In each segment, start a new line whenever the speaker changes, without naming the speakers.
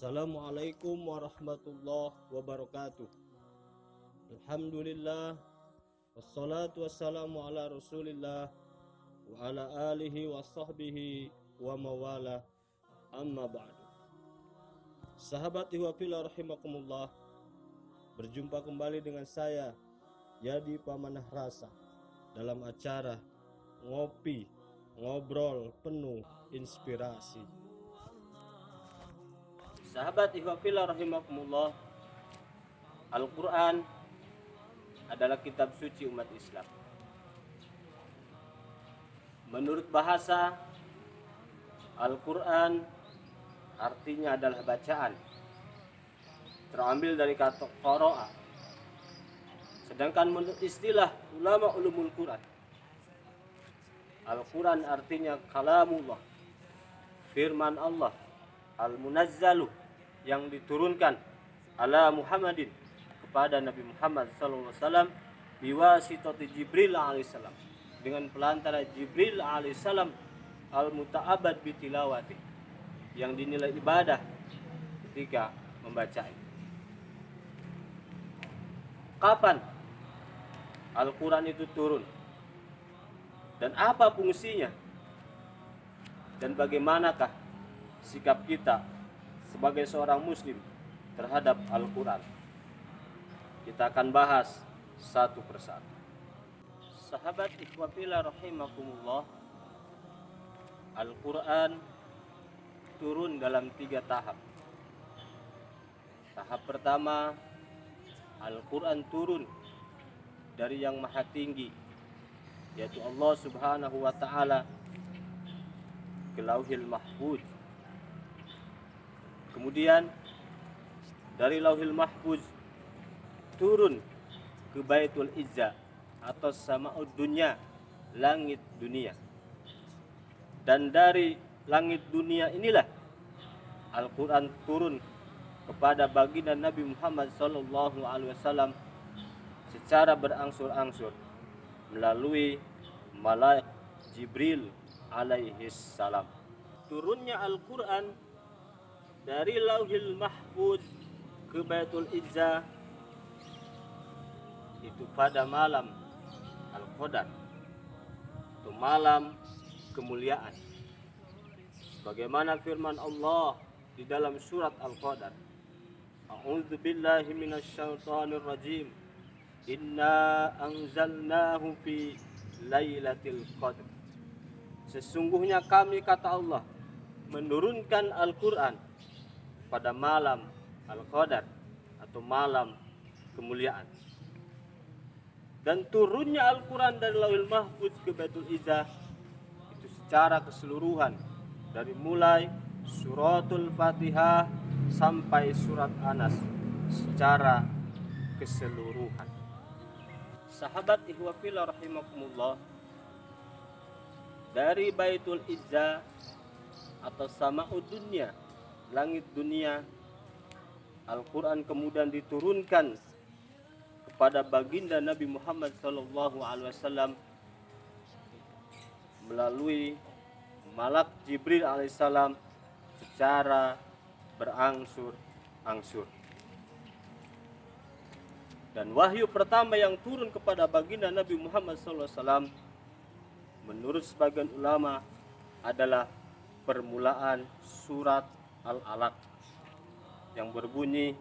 Assalamualaikum warahmatullahi wabarakatuh. Alhamdulillah, wassalatu wassalamu ala rasulillah wa ala alihi wa sahbihi wa mawala, amma ba'du. Sahabat ihwafillah rahimakumullah, berjumpa kembali dengan saya Yadi Pamanah Rasa dalam acara Ngopi Ngobrol Penuh Inspirasi. Sahabat ihwafillah rahimakumullah, Al-Quran adalah kitab suci umat Islam. Menurut bahasa, Al-Quran artinya adalah bacaan, terambil dari kata qara'a. Sedangkan menurut istilah ulama ulumul Quran, Al-Quran artinya kalamullah, firman Allah, al-munazzalu, yang diturunkan ala Muhammadin, kepada Nabi Muhammad SAW, biwasitati Jibril alaihissalam, dengan pelantara Jibril alaihissalam, al-muta'abad bitilawati, yang dinilai ibadah ketika membacanya. Kapan Al-Quran itu turun? Dan apa fungsinya? Dan bagaimanakah sikap kita sebagai seorang muslim terhadap Al-Quran? Kita akan bahas satu persatu. Sahabat ikhwafillah rahimakumullah, Al-Quran turun dalam 3 tahap. Tahap pertama, Al-Quran turun dari yang maha tinggi, yaitu Allah subhanahu wa ta'ala, ke Lauhil Mahfuz. Kemudian dari Lauhil Mahfuz turun ke Baitul Izzah atau Sama'ud Dunya, langit dunia. Dan dari langit dunia inilah Al-Quran turun kepada baginda Nabi Muhammad SAW secara berangsur-angsur melalui malaikat Jibril alaihissalam. Turunnya Al-Quran dari Lauhil Mahfuz ke Baitul Izzah itu pada malam Al-Qadar, itu malam kemuliaan. Sebagaimana firman Allah di dalam surat Al-Qadar, A'udzu billahi minasyaitonir rajim, inna anzalnahu fi lailatul qadr. Sesungguhnya kami, kata Allah, menurunkan Al-Quran pada malam Al-Qadar atau malam kemuliaan. Dan turunnya Al-Quran dari Lauhil Mahfuz ke Baitul Izzah itu secara keseluruhan, dari mulai suratul Fatihah sampai surat Anas, secara keseluruhan. Sahabat ihwafillah rahimakumullah, dari Baitul Izzah atau Sama'ud Dunya, langit dunia, Al-Quran kemudian diturunkan kepada baginda Nabi Muhammad SAW melalui malak Jibril alaihissalam secara berangsur-angsur. Dan wahyu pertama yang turun kepada baginda Nabi Muhammad SAW menurut sebagian ulama adalah permulaan surat Al-Alaq yang berbunyi,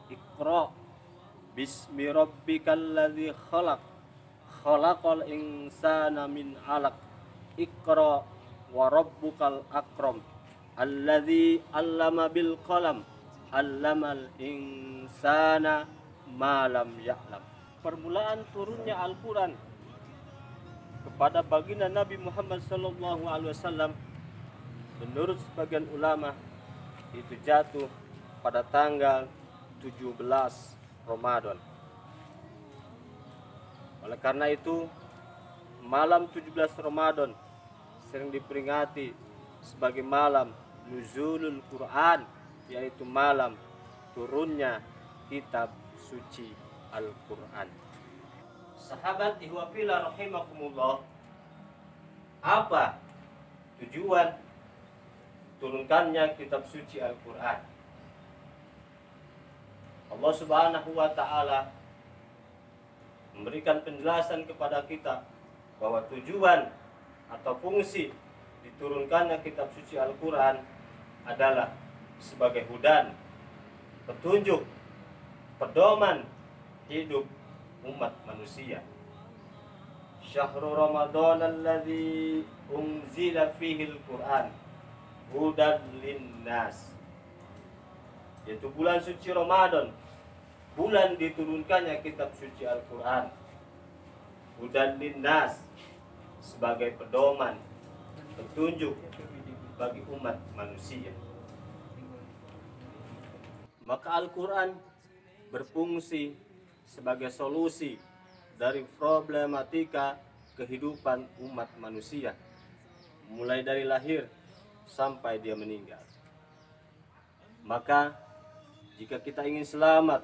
Iqra bismi rabbikal ladzi khalaq, khalaqal insana min 'alaq, Iqra wa rabbukal akram, alladzi 'allama bil qalam, 'allamal insana ma lam ya'lam. Permulaan turunnya Al-Quran kepada baginda Nabi Muhammad SAW menurut sebagian ulama itu jatuh pada tanggal 17 Ramadan. Oleh karena itu, malam 17 Ramadan sering diperingati sebagai malam nuzulul Quran, yaitu malam turunnya kitab suci Al-Quran. Sahabat ihwafillah rahimakumullah, apa tujuan turunkannya kitab suci Al-Quran? Allah Subhanahu wa taala memberikan penjelasan kepada kita bahwa tujuan atau fungsi diturunkannya kitab suci Al-Qur'an adalah sebagai hudan, petunjuk, pedoman hidup umat manusia. Syahrul Ramadan alladzi unzila fihi al-Qur'an hudan linnas, yaitu bulan suci Ramadan, bulan diturunkannya kitab suci Al-Qur'an, hudan linnas, sebagai pedoman, petunjuk bagi umat manusia. Maka Al-Qur'an berfungsi sebagai solusi dari problematika kehidupan umat manusia, mulai dari lahir sampai dia meninggal. Maka jika kita ingin selamat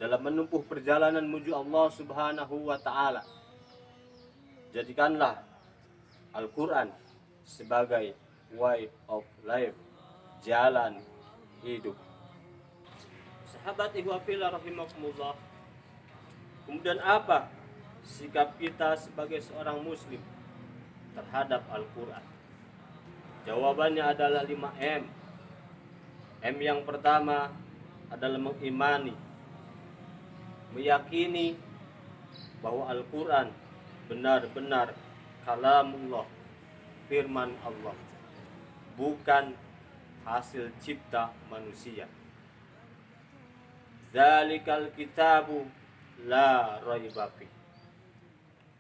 dalam menempuh perjalanan menuju Allah Subhanahu wa taala, jadikanlah Al-Qur'an sebagai way of life, jalan hidup. Sahabat ihwafillah rahimakumullah, kemudian apa sikap kita sebagai seorang muslim terhadap Al-Qur'an? Jawabannya adalah 5M. M yang pertama adalah mengimani, meyakini bahwa Al-Qur'an benar-benar kalamullah, firman Allah, bukan hasil cipta manusia. Dzalikal kitabu la raiba fi.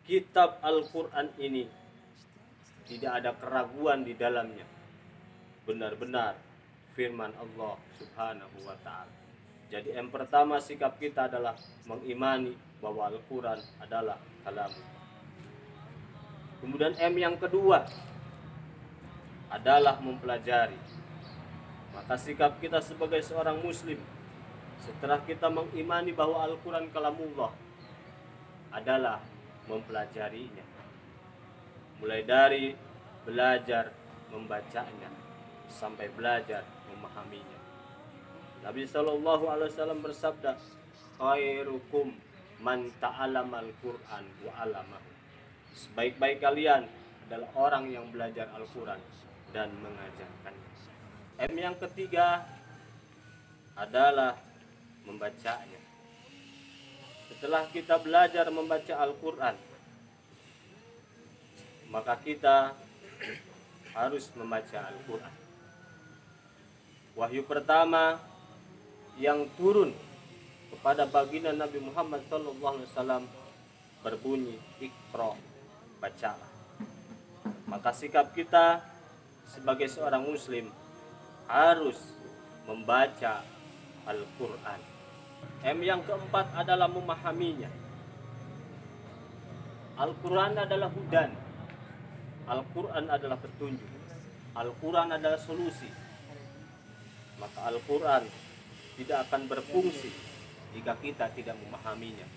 Kitab Al-Qur'an ini tidak ada keraguan di dalamnya, benar-benar firman Allah Subhanahu wa taala. Jadi yang pertama sikap kita adalah mengimani bahwa Al-Qur'an adalah kalam. Kemudian M yang kedua adalah mempelajari. Maka sikap kita sebagai seorang muslim setelah kita mengimani bahwa Al-Qur'an kalamullah adalah mempelajarinya, mulai dari belajar membacanya sampai belajar memahaminya. Nabi sallallahu alaihi wasallam bersabda, khairukum man ta'allama al-Qur'an wa 'allamahu. Sebaik-baik kalian adalah orang yang belajar Al-Qur'an dan mengajarkannya. M yang ketiga adalah membacanya. Setelah kita belajar membaca Al-Qur'an, maka kita harus membaca Al-Qur'an. Wahyu pertama yang turun kepada baginda Nabi Muhammad SAW berbunyi, Iqra, bacalah. Maka sikap kita sebagai seorang muslim harus membaca Al-Qur'an. M yang keempat adalah memahaminya. Al-Qur'an adalah hudan, Al-Qur'an adalah petunjuk, Al-Qur'an adalah solusi. Maka Al-Qur'an tidak akan berfungsi jika kita tidak memahaminya.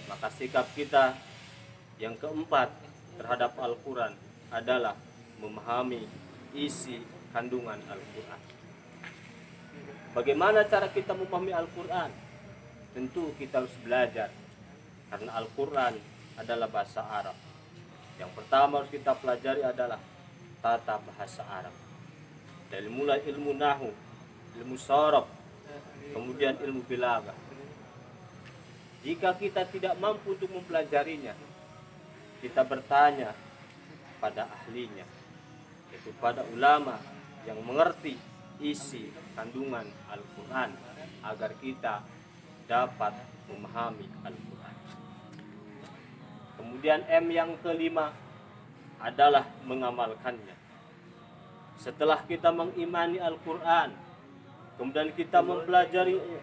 Maka sikap kita yang keempat terhadap Al-Qur'an adalah memahami isi kandungan Al-Qur'an. Bagaimana cara kita memahami Al-Qur'an? Tentu kita harus belajar, karena Al-Qur'an adalah bahasa Arab. Yang pertama harus kita pelajari adalah tata bahasa Arab. Dari mulai ilmu nahu, ilmu sorof, kemudian ilmu balaghah. Jika kita tidak mampu untuk mempelajarinya, kita bertanya pada ahlinya, yaitu pada ulama yang mengerti isi kandungan Al-Qur'an, agar kita dapat memahami Al-Qur'an. Kemudian M yang kelima adalah mengamalkannya. Setelah kita mengimani Al-Qur'an, kemudian kita mempelajarinya,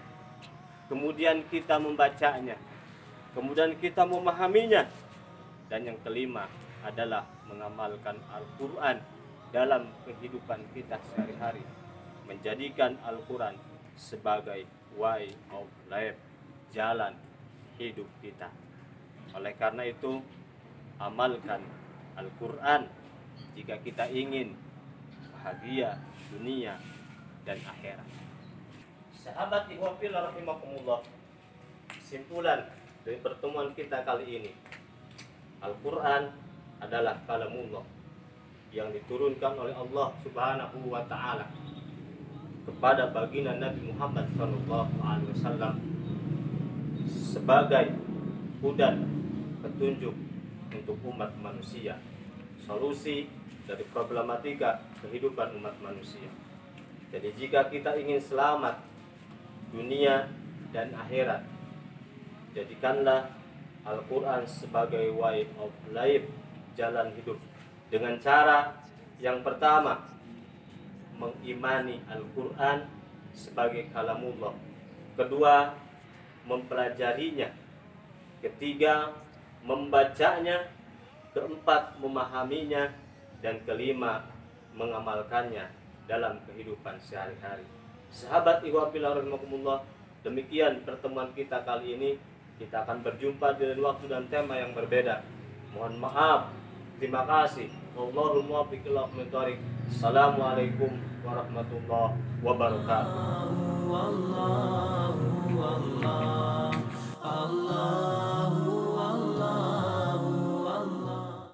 kemudian kita membacanya, kemudian kita memahaminya, dan yang kelima adalah mengamalkan Al-Qur'an dalam kehidupan kita sehari-hari, menjadikan Al-Qur'an sebagai way of life, jalan hidup kita. Oleh karena itu, amalkan Al-Qur'an jika kita ingin bahagia dunia dan akhirat. Sahabat ikhwafil rahimakumullah, kesimpulan dari pertemuan kita kali ini, Al-Quran adalah kalamullah yang diturunkan oleh Allah Subhanahu wa Ta'ala kepada baginda Nabi Muhammad SAW sebagai hudan, petunjuk untuk umat manusia, solusi dari problematika kehidupan umat manusia. Jadi jika kita ingin selamat dunia dan akhirat, jadikanlah Al-Quran sebagai way of life, jalan hidup, dengan cara yang pertama mengimani Al-Quran sebagai kalamullah, kedua mempelajarinya, ketiga membacanya, keempat memahaminya, dan kelima mengamalkannya dalam kehidupan sehari-hari. Sahabat ikhwafil rahimakumullah, demikian pertemuan kita kali ini. Kita akan berjumpa di waktu dan tema yang berbeda. Mohon maaf. Terima kasih. Wallahul muwaffiq ila aqwamit thoriq. Assalamualaikum warahmatullahi wabarakatuh.